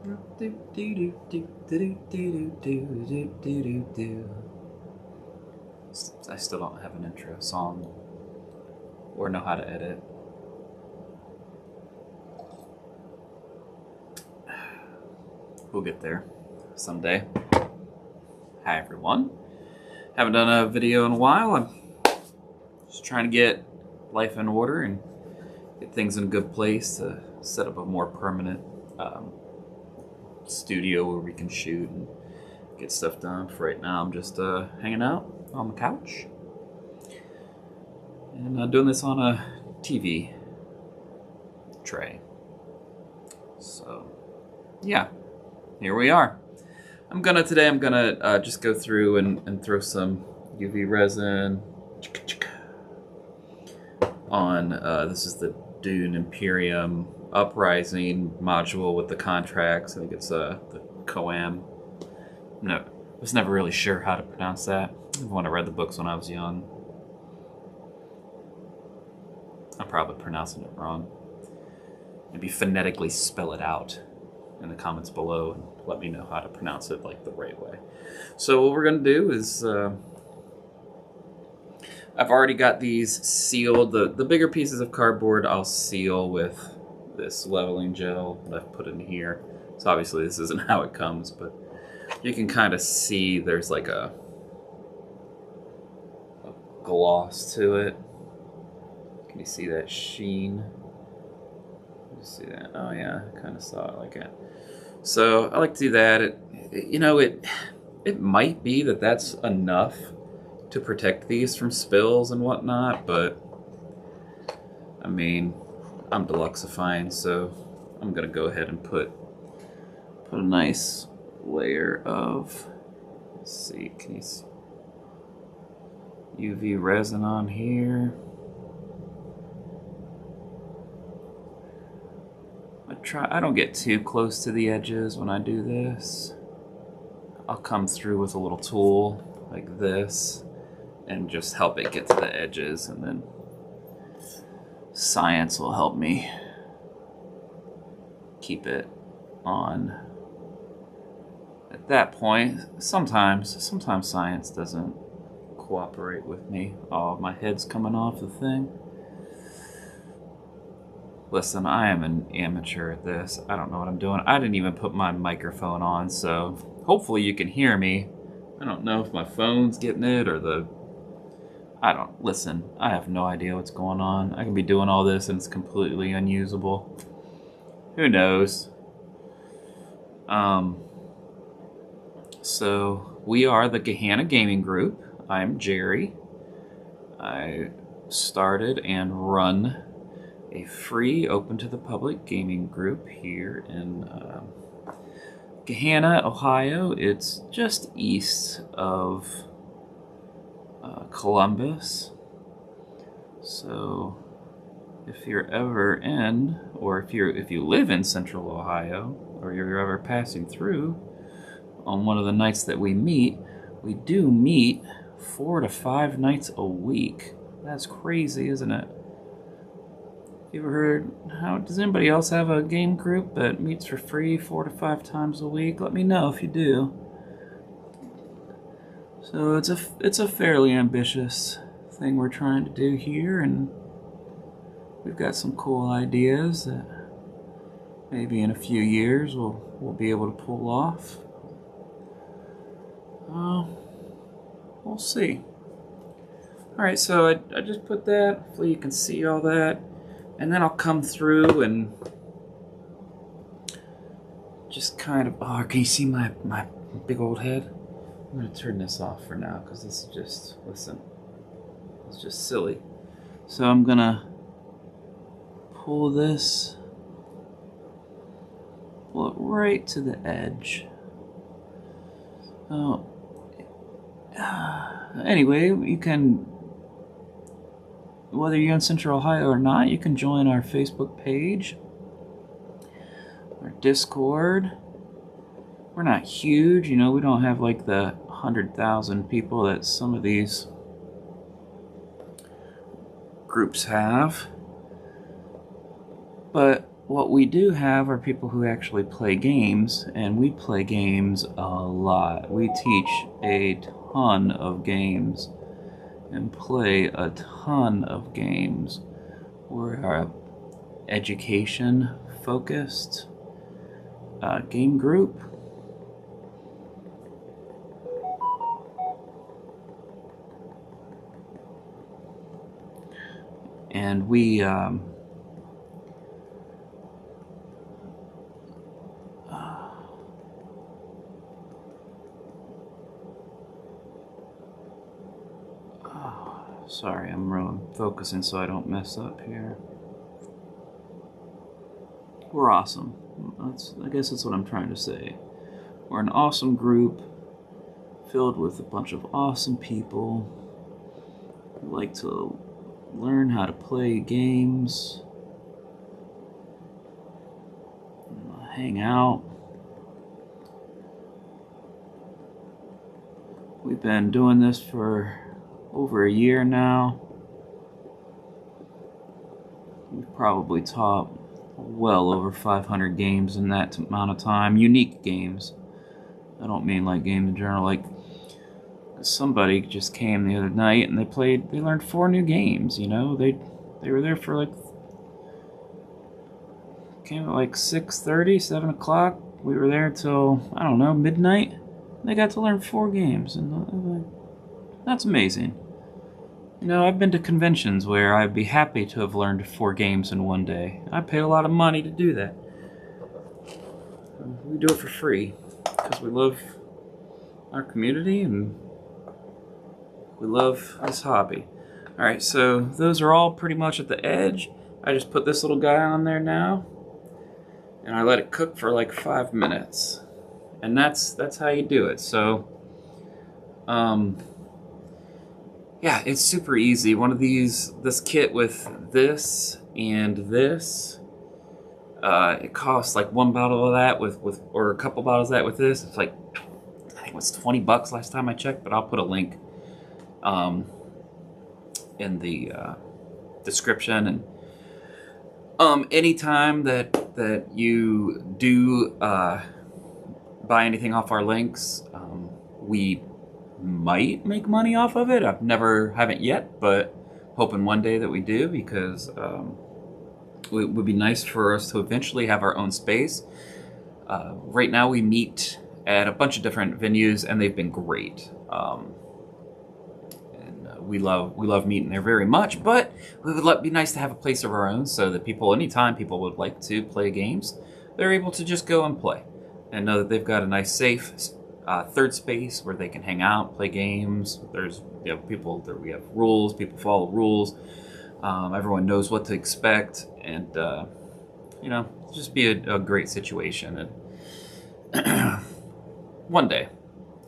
I still don't have an intro song or know how to edit. We'll get there someday. Hi everyone. Haven't done a video in a while. I'm just trying to get life in order and get things in a good place to set up a more permanent studio where we can shoot and get stuff done. For right now, I'm just hanging out on the couch and doing this on a TV tray. So, yeah, here we are. Today I'm gonna just go through and throw some UV resin on, this is the Dune Imperium Uprising Module with the contracts. I think it's the Choam. No, I was never really sure how to pronounce that when I read the books when I was young. I'm probably pronouncing it wrong. Maybe phonetically spell it out in the comments below and let me know how to pronounce it like the right way. So what we're gonna do is I've already got these sealed. The bigger pieces of cardboard I'll seal with this leveling gel that I've put in here. So obviously this isn't how it comes, but you can kind of see there's like a gloss to it. Can you see that sheen? You see that? Oh yeah, I kind of saw it like that. So I like to do that. It might be that that's enough to protect these from spills and whatnot, but I mean, I'm deluxifying, so I'm gonna go ahead and put a nice layer of, let's see, can you see UV resin on here. I don't get too close to the edges when I do this. I'll come through with a little tool like this and just help it get to the edges, and then science will help me keep it on. At that point, sometimes science doesn't cooperate with me. Oh, my head's coming off the thing. Listen, I am an amateur at this. I don't know what I'm doing. I didn't even put my microphone on, so hopefully you can hear me. I don't know if my phone's getting it or listen, I have no idea what's going on. I can be doing all this and it's completely unusable. Who knows? So we are the Gahanna Gaming Group. I'm Jerry. I started and run a free, open to the public gaming group here in Gahanna, Ohio. It's just east of Columbus. So if you're ever in, or if you live in Central Ohio, or you're ever passing through on one of the nights that we do meet 4 to 5 nights a week. That's crazy, isn't it? You ever heard, does anybody else have a game group that meets for free 4 to 5 times a week? Let me know if you do. So it's a fairly ambitious thing we're trying to do here, and we've got some cool ideas that maybe in a few years we'll be able to pull off. We'll see. Alright, so I just put that, hopefully you can see all that. And then I'll come through and just kind of, can you see my big old head? I'm going to turn this off for now because this is just, listen, it's just silly. So I'm going to pull it right to the edge. Oh, anyway, you can, whether you're in Central Ohio or not, you can join our Facebook page, our Discord. We're not huge, we don't have like the 100,000 people that some of these groups have. But what we do have are people who actually play games, and we play games a lot. We teach a ton of games and play a ton of games. We're a education-focused game group. And we sorry, I'm focusing so I don't mess up here. We're awesome. I guess that's what I'm trying to say. We're an awesome group filled with a bunch of awesome people who like to learn how to play games, hang out. We've been doing this for over a year now. We've probably taught well over 500 games in that amount of time. Unique games. I don't mean like games in general. Like, somebody just came the other night and they learned 4 new games, you know. They were there for like, came at like 6:30, 7 o'clock. We were there till, I don't know, midnight. They got to learn 4 games, and that's amazing. You know, I've been to conventions where I'd be happy to have learned 4 games in one day. I paid a lot of money to do that. We do it for free because we love our community and we love this hobby. Alright, so those are all pretty much at the edge. I just put this little guy on there now, and I let it cook for like 5 minutes. And that's how you do it. So, yeah, it's super easy. One of this kit with this and this, it costs like 1 bottle of that or a couple bottles of that with this. It's like, I think it was $20 last time I checked, but I'll put a link in the description. And anytime that you do buy anything off our links, we might make money off of it. Haven't yet, but hoping one day that we do, because it would be nice for us to eventually have our own space. Right now we meet at a bunch of different venues, and they've been great. We love meeting there very much, but it would be nice to have a place of our own so that anytime people would like to play games, they're able to just go and play and know that they've got a nice, safe third space where they can hang out, play games. We have rules, people follow rules. Everyone knows what to expect, and just be a great situation. And one day,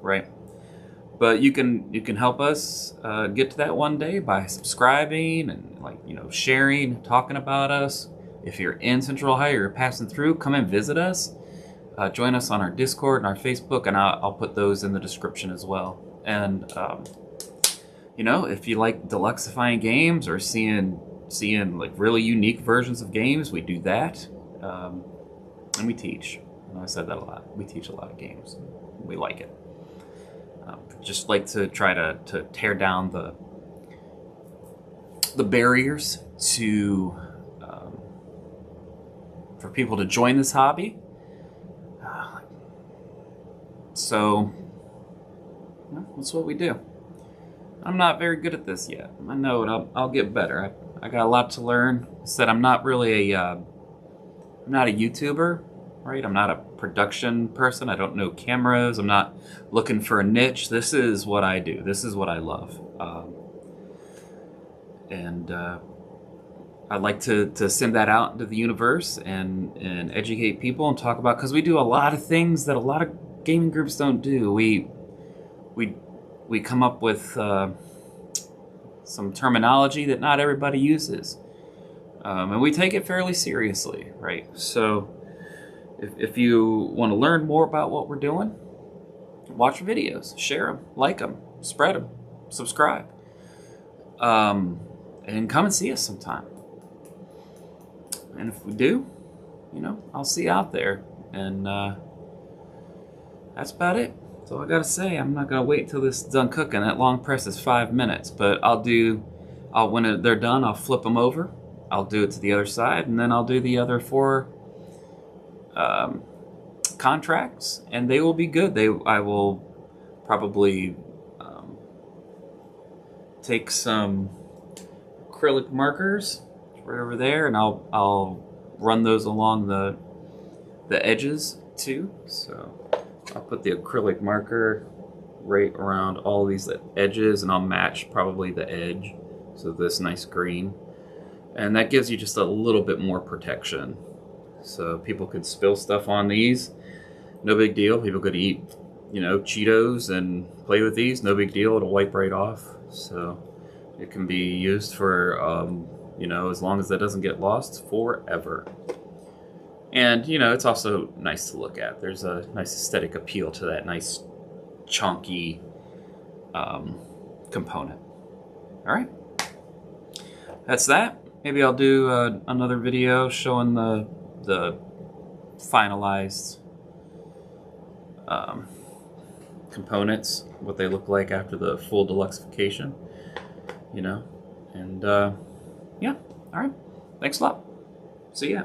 right? But you can help us get to that one day by subscribing and sharing, talking about us. If you're in Central Ohio, you're passing through, come and visit us. Join us on our Discord and our Facebook, and I'll put those in the description as well. And if you like deluxifying games or seeing like really unique versions of games, we do that. And we teach. I said that a lot. We teach a lot of games. We like it. Just like to try to tear down the barriers for people to join this hobby. So that's what we do. I'm not very good at this yet. I know it. I'll get better. I got a lot to learn. I said I'm not really I'm not a YouTuber, right? I'm not a production person. I don't know cameras. I'm not looking for a niche. This is what I do. This is what I love. And I'd like to send that out into the universe and educate people and talk about, because we do a lot of things that a lot of gaming groups don't do. We come up with some terminology that not everybody uses, and we take it fairly seriously, right? So if you want to learn more about what we're doing, watch videos, share them, like them, spread them, subscribe, and come and see us sometime. And if we do, you know, I'll see you out there. And that's about it. That's all I gotta say. I'm not gonna wait till this is done cooking. That long press is 5 minutes, but when they're done, I'll flip them over. I'll do it to the other side, and then I'll do the other 4 contracts, and they will be good. I will probably take some acrylic markers right over there, and I'll run those along the edges too. So I'll put the acrylic marker right around all these edges, and I'll match probably the edge, so this nice green, and that gives you just a little bit more protection. So people could spill stuff on these, no big deal. People could eat, you know, Cheetos and play with these, no big deal. It'll wipe right off. So it can be used for, you know, as long as that doesn't get lost, forever. And, you know, it's also nice to look at. There's a nice aesthetic appeal to that nice chunky component. All right, that's that. Maybe I'll do another video showing the finalized components, what they look like after the full deluxification, you know. And yeah, all right, thanks a lot. See ya.